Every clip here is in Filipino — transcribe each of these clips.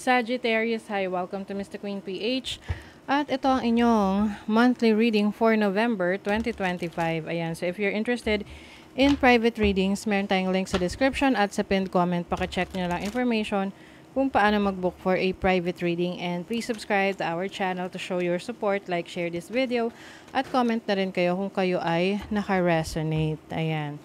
Sagittarius, hi, welcome to Mr. Queen PH. At ito ang inyong monthly reading for November 2025. Ayan, so if you're interested in private readings, meron tayong link sa description at sa pinned comment. Paka-check nyo lang information kung paano mag-book for a private reading. And please subscribe to our channel to show your support, like, share this video, at comment na rin kayo kung kayo ay naka-resonate. Ayan.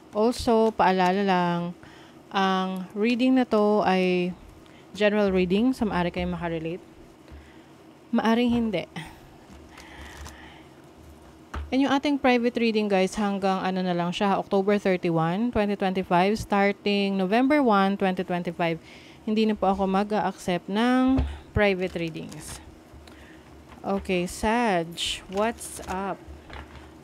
Also, paalala lang, ang reading na to ay general reading, so maaari kayo makarelate. Maaring hindi. And yung ating private reading guys, hanggang ano na lang siya, October 31, 2025, starting November 1, 2025, hindi na po ako mag-accept ng private readings. Okay, Sag, what's up?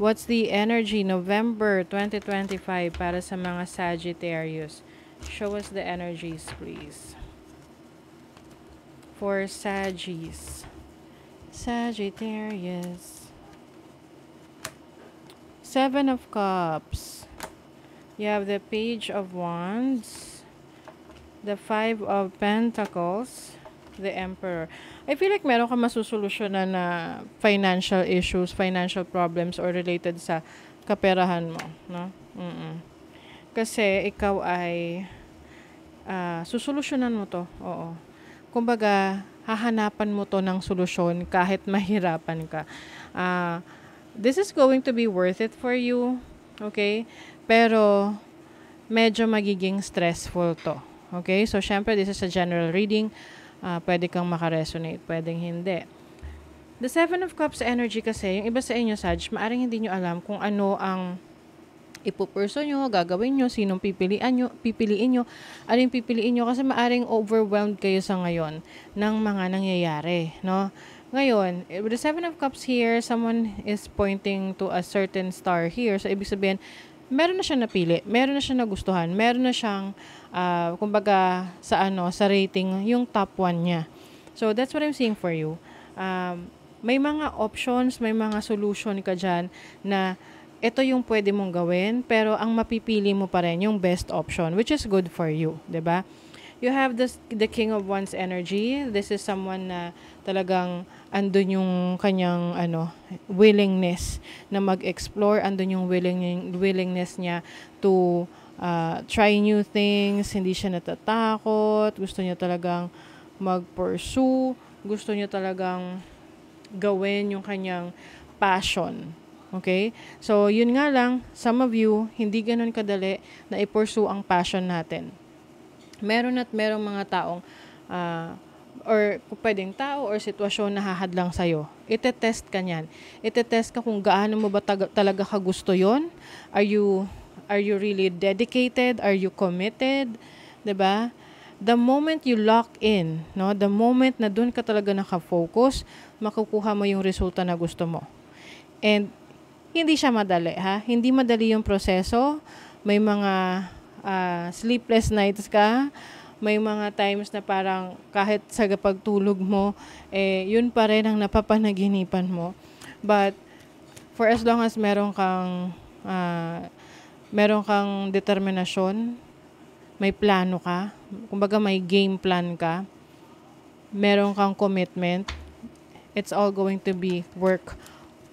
What's the energy November 2025 para sa mga Sagittarius? Show us the energies, please. For Saggies. Sagittarius. Seven of Cups. You have the Page of Wands. The Five of Pentacles. The Emperor. I feel like meron ka masusolusyonan na financial issues, financial problems, or related sa kaperahan mo, no? Kasi ikaw ay susolusyonan mo to, oo. Kumbaga, hahanapan mo to ng solusyon kahit mahirapan ka. This is going to be worth it for you, okay? Pero, medyo magiging stressful to, okay? So, syempre, this is a general reading. Pwede kang makaresonate, pwedeng hindi. The Seven of Cups energy kasi, yung iba sa inyo, Sag, maaring hindi nyo alam kung ano ang ipupurso nyo, gagawin nyo, sinong pipiliin nyo, alin pipiliin nyo, kasi maaring overwhelmed kayo sa ngayon ng mga nangyayari, no? Ngayon, with the Seven of Cups here, someone is pointing to a certain star here, so ibig sabihin, meron na siyang napili, meron na siyang nagustuhan, meron na siyang, kumbaga, sa rating, yung top 1 niya. So, that's what I'm seeing for you. May mga options, may mga solution ka dyan na ito yung pwede mong gawin, pero ang mapipili mo pa rin yung best option, which is good for you, 'di ba? You have the King of Wands energy. This is someone na talagang andun yung kanyang willingness na mag-explore, andun yung willingness niya to try new things, hindi siya natatakot, gusto niya talagang mag-pursue, gusto niya talagang gawin yung kanyang passion. Okay? So, yun nga lang, some of you, hindi ganun kadali na i-pursue ang passion natin. Meron at merong mga taong or pwedeng tao or sitwasyon na hahadlang sa'yo. Itetest ka niyan. Itetest ka kung gaano mo ba talaga ka gusto yon. Are you really dedicated? Are you committed? 'Di ba? The moment you lock in, no? The moment na doon ka talaga naka-focus, makukuha mo yung resulta na gusto mo. And hindi siya madali, ha? Hindi madali yung proseso. May mga sleepless nights ka. May mga times na parang kahit sa pagtulog mo, yun pa rin ang napapanaginipan mo. But for as long as meron kang determinasyon, may plano ka, kumbaga may game plan ka, meron kang commitment, it's all going to be work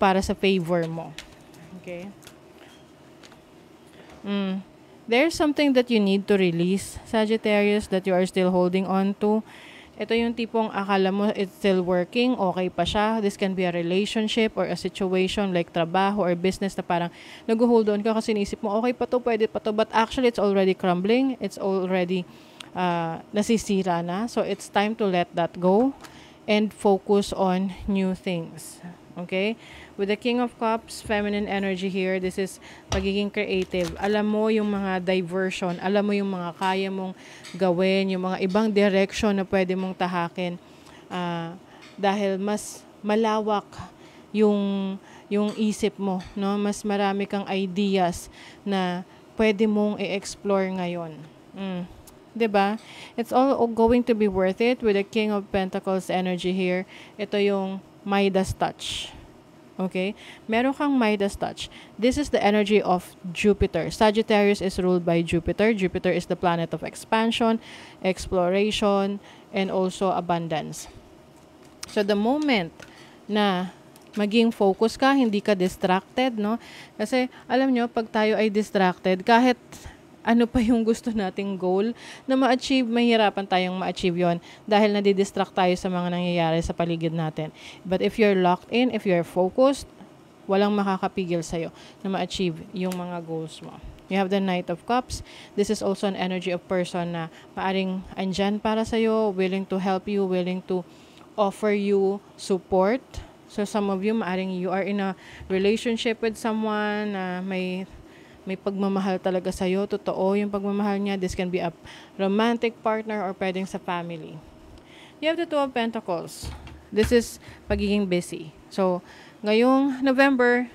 para sa favor mo. Okay? There's something that you need to release, Sagittarius, that you are still holding on to. Ito yung tipong akala mo it's still working, okay pa siya. This can be a relationship or a situation like trabaho or business na parang nag-hold on ka kasi naisip mo, okay pa to, pwede pa to. But actually, it's already crumbling. It's already nasisira na. So, it's time to let that go and focus on new things. Okay? With the King of Cups, feminine energy here, this is pagiging creative. Alam mo yung mga diversion, alam mo yung mga kaya mong gawin, yung mga ibang direction na pwede mong tahakin. Dahil mas malawak yung isip mo, no? Mas marami kang ideas na pwede mong i-explore ngayon. 'Di ba? It's all going to be worth it with the King of Pentacles energy here. Ito yung Midas touch. Okay? Meron kang Midas touch. This is the energy of Jupiter. Sagittarius is ruled by Jupiter. Jupiter is the planet of expansion, exploration, and also abundance. So the moment na maging focus ka, hindi ka distracted, no? Kasi alam nyo, pag tayo ay distracted, kahit ano pa yung gusto nating goal na ma-achieve, mahirapan tayong ma-achieve yon dahil nadidistract tayo sa mga nangyayari sa paligid natin. But if you're locked in, if you're focused, walang makakapigil sa'yo na ma-achieve yung mga goals mo. You have the Knight of Cups. This is also an energy of person na maaring andyan para sa'yo, willing to help you, willing to offer you support. So some of you, maaring you are in a relationship with someone na may pagmamahal talaga sa'yo. Totoo yung pagmamahal niya. This can be a romantic partner or pwedeng sa family. You have the Two of Pentacles. This is pagiging busy. So, ngayong November,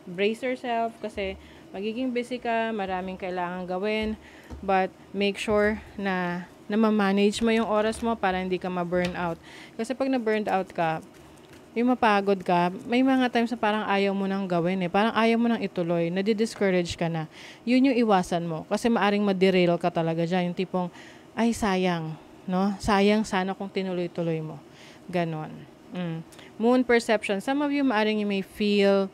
brace yourself kasi magiging busy ka, maraming kailangan gawin, but make sure na ma-manage mo yung oras mo para hindi ka ma-burn out. Kasi pag na-burned out ka, yung mapagod ka, may mga times na parang ayaw mo nang gawin eh. Parang ayaw mo nang ituloy, nadi-discourage ka na. Yun yung iwasan mo. Kasi maaring ma-derail ka talaga dyan. Yung tipong, ay sayang, no? Sayang sana kung tinuloy-tuloy mo. Ganon. Moon perception. Some of you maaring you may feel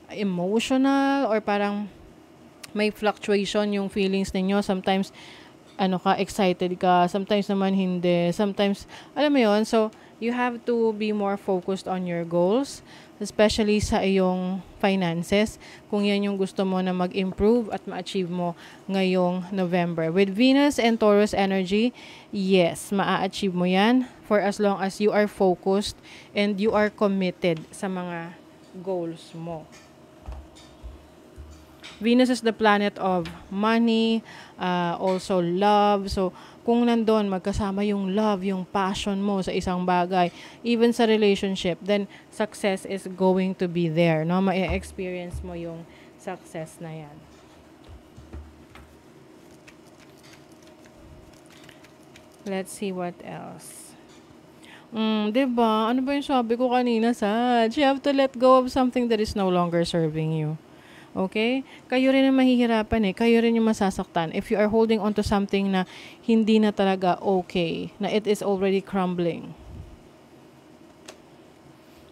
emotional or parang may fluctuation yung feelings ninyo. Sometimes, excited ka. Sometimes naman hindi. Sometimes, alam mo yun, so, you have to be more focused on your goals, especially sa iyong finances, kung yan yung gusto mo na mag-improve at ma-achieve mo ngayong November. With Venus and Taurus energy, yes, ma-achieve mo yan for as long as you are focused and you are committed sa mga goals mo. Venus is the planet of money, also love. So, kung nandun, magkasama yung love, yung passion mo sa isang bagay, even sa relationship, then success is going to be there, no? Ma-experience mo yung success na yan. Let's see what else. Diba? Ano ba yung sabi ko kanina, Saj? You have to let go of something that is no longer serving you. Okay? Kayo rin ang mahihirapan eh. Kayo rin yung masasaktan. If you are holding on to something na hindi na talaga okay, na it is already crumbling.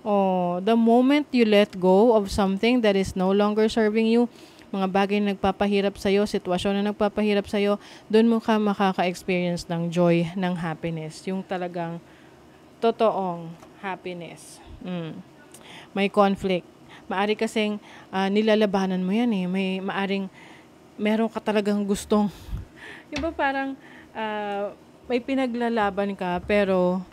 Oh, the moment you let go of something that is no longer serving you, mga bagay na nagpapahirap sa'yo, sitwasyon na nagpapahirap sa'yo, doon mo ka makaka-experience ng joy, ng happiness. Yung talagang totoong happiness. May conflict. Maari kasing nilalabanan mo yan eh. Meron ka talagang gustong. Yung ba parang may pinaglalaban ka pero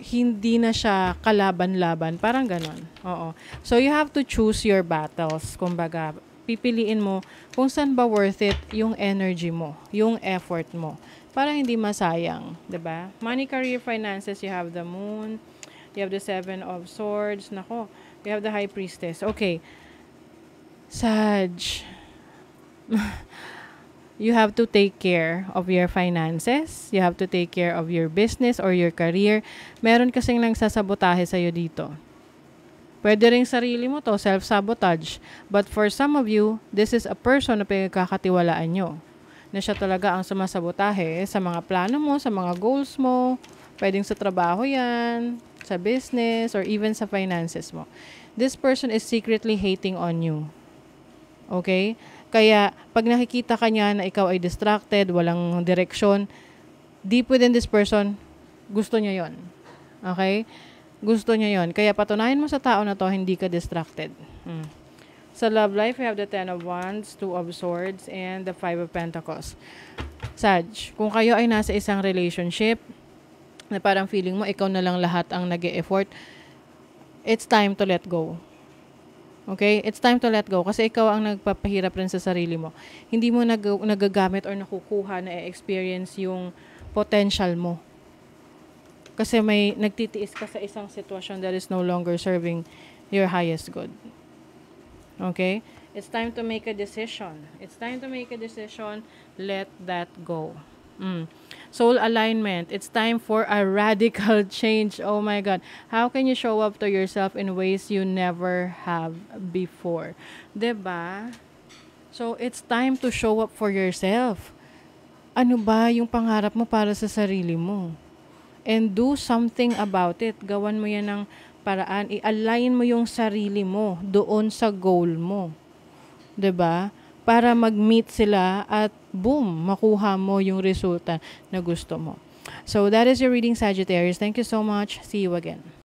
hindi na siya kalaban-laban. Parang ganon. Oo. So you have to choose your battles. Kumbaga, pipiliin mo kung saan ba worth it yung energy mo, yung effort mo. Para hindi masayang. 'Di ba? Money, career, finances, you have the Moon. You have the Seven of Swords. Nako. We have the High Priestess. Okay. Saj. You have to take care of your finances. You have to take care of your business or your career. Meron kasing nang sasabotahe sa'yo dito. Pwede rin sarili mo to, self-sabotage. But for some of you, this is a person na pinagkakatiwalaan nyo. Na siya talaga ang sumasabotahe sa mga plano mo, sa mga goals mo. Pwedeng sa trabaho yan, sa business, or even sa finances mo. This person is secretly hating on you. Okay? Kaya, pag nakikita ka niya na ikaw ay distracted, walang direksyon, deep within this person, gusto niya yon. Okay? Gusto niya yon. Kaya patunayan mo sa tao na to, hindi ka distracted. Sa love life, we have the Ten of Wands, Two of Swords, and the Five of Pentacles. Saj, kung kayo ay nasa isang relationship, na parang feeling mo, ikaw na lang lahat ang nag-e-effort, it's time to let go. Okay? It's time to let go. Kasi ikaw ang nagpapahirap rin sa sarili mo. Hindi mo nagagamit or nakukuha na experience yung potential mo. Kasi may nagtitiis ka sa isang sitwasyon that is no longer serving your highest good. Okay? It's time to make a decision. It's time to make a decision. Let that go. Soul alignment. It's time for a radical change. Oh my God. How can you show up to yourself in ways you never have before? 'Di ba? So, it's time to show up for yourself. Ano ba yung pangarap mo para sa sarili mo? And do something about it. Gawan mo yan ng paraan. I-align mo yung sarili mo doon sa goal mo. 'Di ba? Para mag-meet sila at boom, makuha mo yung resulta na gusto mo. So that is your reading, Sagittarius. Thank you so much. See you again.